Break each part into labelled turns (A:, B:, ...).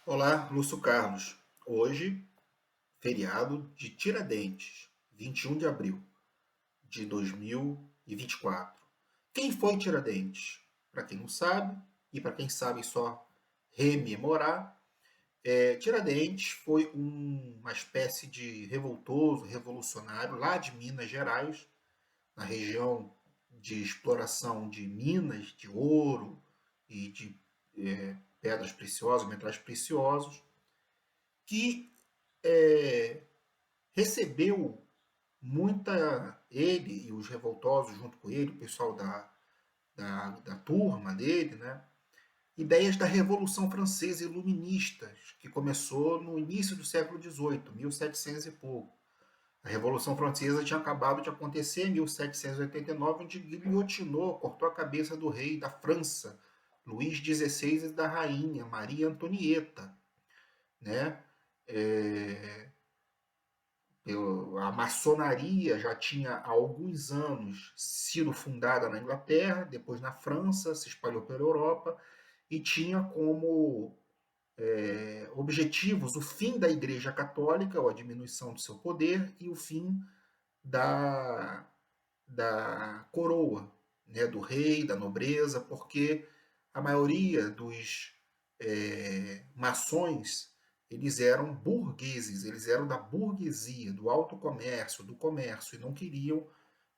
A: Olá, Lúcio Carlos. Hoje, feriado de Tiradentes, 21 de abril de 2024. Quem foi Tiradentes? Para quem não sabe, e para quem sabe só rememorar, Tiradentes foi uma espécie de revoltoso, revolucionário lá de Minas Gerais, na região de exploração de minas, de ouro e de pedras preciosas, metais preciosos, que é, recebeu ele e os revoltosos junto com ele, o pessoal da turma dele, né? Ideias da Revolução Francesa Iluministas, que começou no início do século XVIII, 1700 e pouco. A Revolução Francesa tinha acabado de acontecer em 1789, onde guilhotinou, cortou a cabeça do rei da França, Luís XVI, e da rainha Maria Antonieta, né? É, a maçonaria já tinha há alguns anos sido fundada na Inglaterra, depois na França, se espalhou pela Europa e tinha como objetivos o fim da Igreja Católica, ou a diminuição do seu poder, e o fim da, da coroa, né, do rei, da nobreza, porque a maioria dos maçons eles eram burgueses, eles eram da burguesia, do alto comércio, do comércio, e não queriam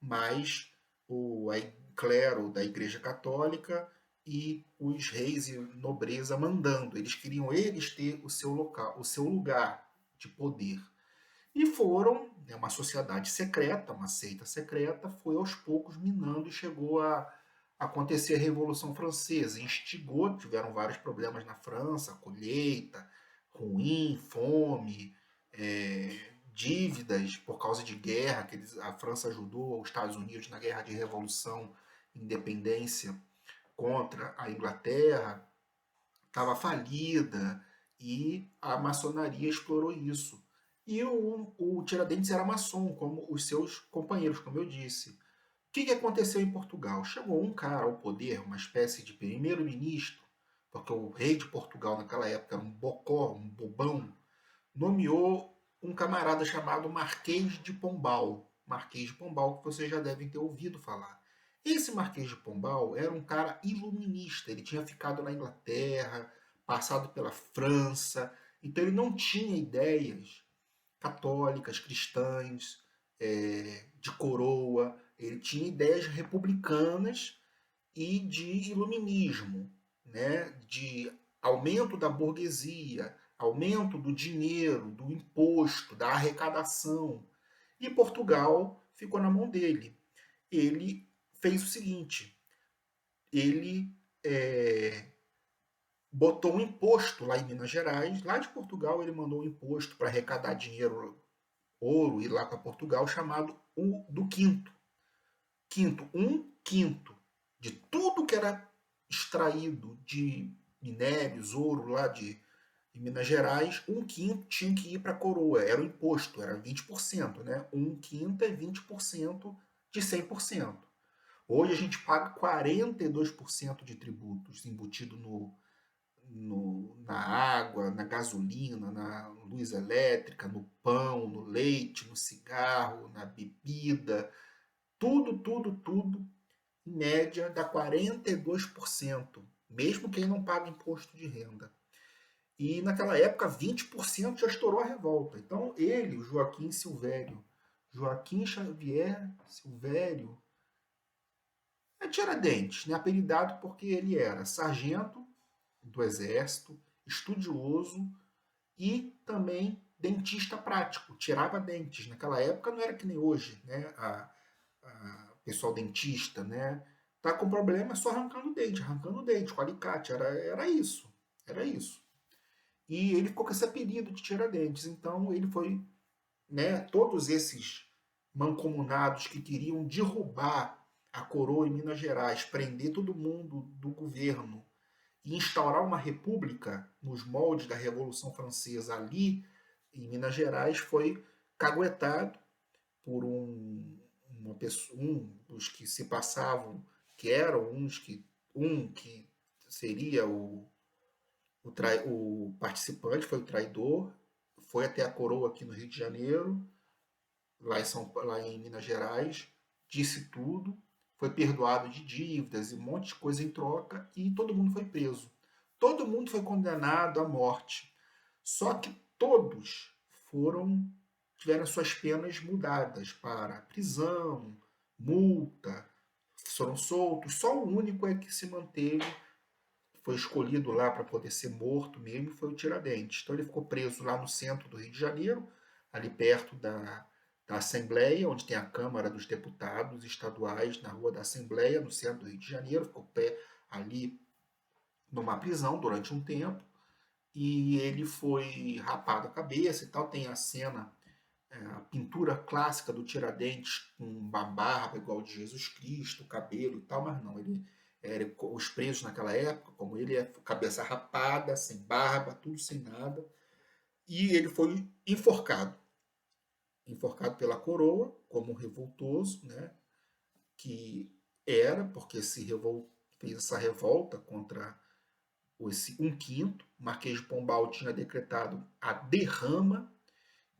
A: mais o clero da Igreja Católica e os reis e nobreza mandando. Eles queriam eles ter o seu local, o seu lugar de poder. E foram, né, uma sociedade secreta, uma seita secreta, foi aos poucos minando e chegou a acontecer a Revolução Francesa. Instigou, tiveram vários problemas na França, colheita ruim, fome, dívidas por causa de guerra, que a França ajudou os Estados Unidos na guerra de Revolução, Independência contra a Inglaterra, estava falida e a maçonaria explorou isso. E o Tiradentes era maçom, como os seus companheiros, como eu disse. O que aconteceu em Portugal? Chegou um cara ao poder, uma espécie de primeiro-ministro, porque o rei de Portugal naquela época era um bocó, um bobão, nomeou um camarada chamado Marquês de Pombal. Marquês de Pombal, que vocês já devem ter ouvido falar. Esse Marquês de Pombal era um cara iluminista, ele tinha ficado na Inglaterra, passado pela França, então ele não tinha ideias católicas, cristãs, de coroa, ele tinha ideias republicanas e de iluminismo, né? De aumento da burguesia, aumento do dinheiro, do imposto, da arrecadação. E Portugal ficou na mão dele. Ele fez o seguinte: ele botou um imposto lá em Minas Gerais, lá de Portugal ele mandou um imposto para arrecadar dinheiro, ouro, ir lá para Portugal, chamado o do quinto. Quinto, um quinto de tudo que era extraído de minérios, ouro lá de Minas Gerais, um quinto tinha que ir para a coroa, era o imposto, era 20%, né? Um quinto é 20% de 100%. Hoje a gente paga 42% de tributos embutido na água, na gasolina, na luz elétrica, no pão, no leite, no cigarro, na bebida, tudo, tudo, tudo, em média, dá 42%, mesmo quem não paga imposto de renda. E naquela época, 20% já estourou a revolta. Então, ele, o Joaquim Silvério, Joaquim Xavier Silvério, é Tiradentes, né? Apelidado porque ele era sargento do exército, estudioso e também dentista prático, tirava dentes. Naquela época não era que nem hoje, né? Pessoal dentista, né? Tá com problema é só arrancando dente com alicate. Era isso. Era isso. E ele ficou com esse apelido de Tiradentes. Então ele foi, né? Todos esses mancomunados que queriam derrubar a coroa em Minas Gerais, prender todo mundo do governo e instaurar uma república nos moldes da Revolução Francesa ali em Minas Gerais, foi caguetado por uma pessoa, dos que se passavam, que eram uns que um que seria o o participante foi o traidor, foi até a coroa aqui no Rio de Janeiro, lá em Minas Gerais, disse tudo, foi perdoado de dívidas e um monte de coisa em troca e todo mundo foi preso. Todo mundo foi condenado à morte. Só que todos tiveram suas penas mudadas para prisão, multa, foram soltos. Só o único é que se manteve, foi escolhido lá para poder ser morto mesmo, foi o Tiradentes. Então ele ficou preso lá no centro do Rio de Janeiro, ali perto da Assembleia, onde tem a Câmara dos Deputados Estaduais, na Rua da Assembleia, no centro do Rio de Janeiro, ficou ali numa prisão durante um tempo, e ele foi rapado a cabeça e tal. Tem a cena, a pintura clássica do Tiradentes com uma barba igual de Jesus Cristo, cabelo e tal, mas não, os presos naquela época, como ele, é cabeça rapada, sem barba, tudo sem nada, e ele foi enforcado pela coroa, como um revoltoso, né, que era, porque fez essa revolta contra esse um quinto. O Marquês de Pombal tinha decretado a derrama,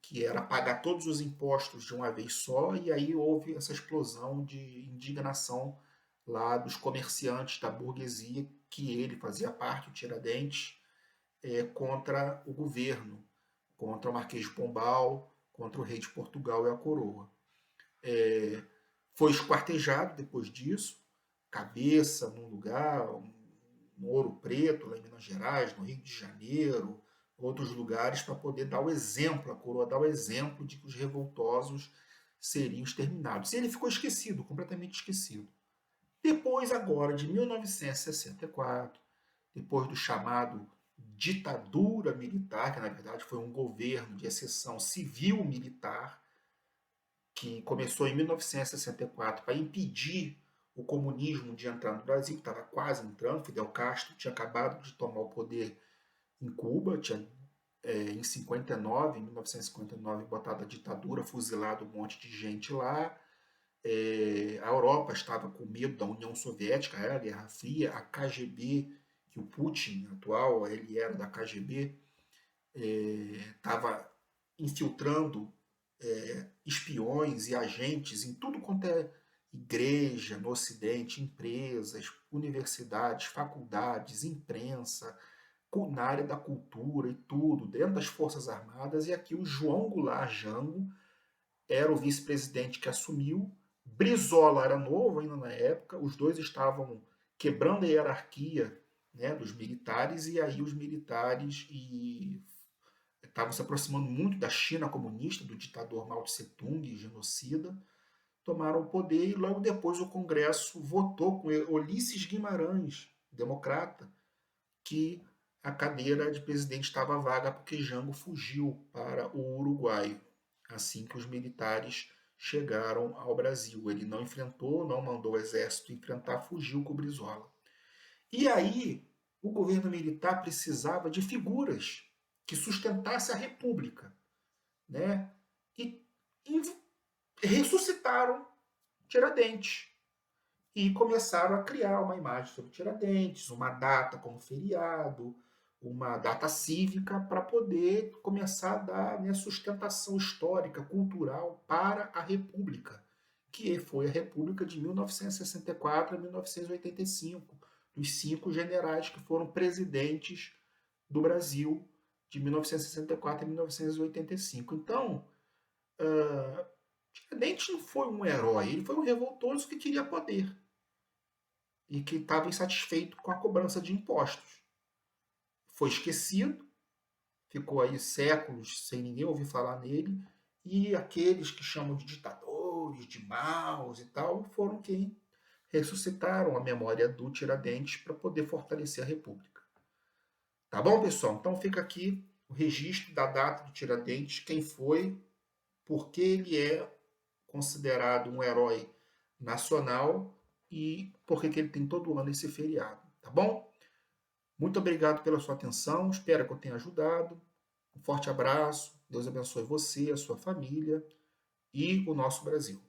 A: que era pagar todos os impostos de uma vez só, e aí houve essa explosão de indignação lá dos comerciantes da burguesia, que ele fazia parte, o Tiradentes, contra o governo, contra o Marquês de Pombal, contra o rei de Portugal e a coroa. Foi esquartejado depois disso, cabeça num lugar, no Ouro Preto, lá em Minas Gerais, no Rio de Janeiro, outros lugares, para poder dar o exemplo, a coroa dar o exemplo de que os revoltosos seriam exterminados. E ele ficou esquecido, completamente esquecido. Depois, agora, de 1964, depois do chamado ditadura militar, que na verdade foi um governo de exceção civil-militar, que começou em 1964 para impedir o comunismo de entrar no Brasil, que estava quase entrando. Fidel Castro tinha acabado de tomar o poder em Cuba, tinha em 1959, botado a ditadura, fuzilado um monte de gente lá. A Europa estava com medo da União Soviética, era a Guerra Fria, a KGB, que o Putin atual, ele era da KGB, estava infiltrando espiões e agentes em tudo quanto é igreja no Ocidente, empresas, universidades, faculdades, imprensa, na área da cultura e tudo, dentro das Forças Armadas. E aqui o João Goulart Jango era o vice-presidente que assumiu. Brizola era novo ainda na época, os dois estavam quebrando a hierarquia, né, dos militares, e aí os militares estavam se aproximando muito da China comunista, do ditador Mao Tse Tung, genocida, tomaram o poder, e logo depois o Congresso votou com Ulisses Guimarães, democrata, que a cadeira de presidente estava vaga porque Jango fugiu para o Uruguai, assim que os militares chegaram ao Brasil. Ele não enfrentou, não mandou o exército enfrentar, fugiu com o Brizola. E aí o governo militar precisava de figuras que sustentassem a república, né? E ressuscitaram Tiradentes e começaram a criar uma imagem sobre Tiradentes, uma data como feriado, uma data cívica, para poder começar a dar, né, sustentação histórica, cultural para a República, que foi a República de 1964 a 1985, dos 5 generais que foram presidentes do Brasil de 1964 a 1985. Então, Tiradentes não foi um herói, ele foi um revoltoso que queria poder e que estava insatisfeito com a cobrança de impostos. Foi esquecido, ficou aí séculos sem ninguém ouvir falar nele, e aqueles que chamam de ditadores, de maus e tal, foram quem ressuscitaram a memória do Tiradentes para poder fortalecer a República. Tá bom, pessoal? Então fica aqui o registro da data do Tiradentes, quem foi, por que ele é considerado um herói nacional e por que ele tem todo ano esse feriado, tá bom? Muito obrigado pela sua atenção, espero que eu tenha ajudado. Um forte abraço, Deus abençoe você, a sua família e o nosso Brasil.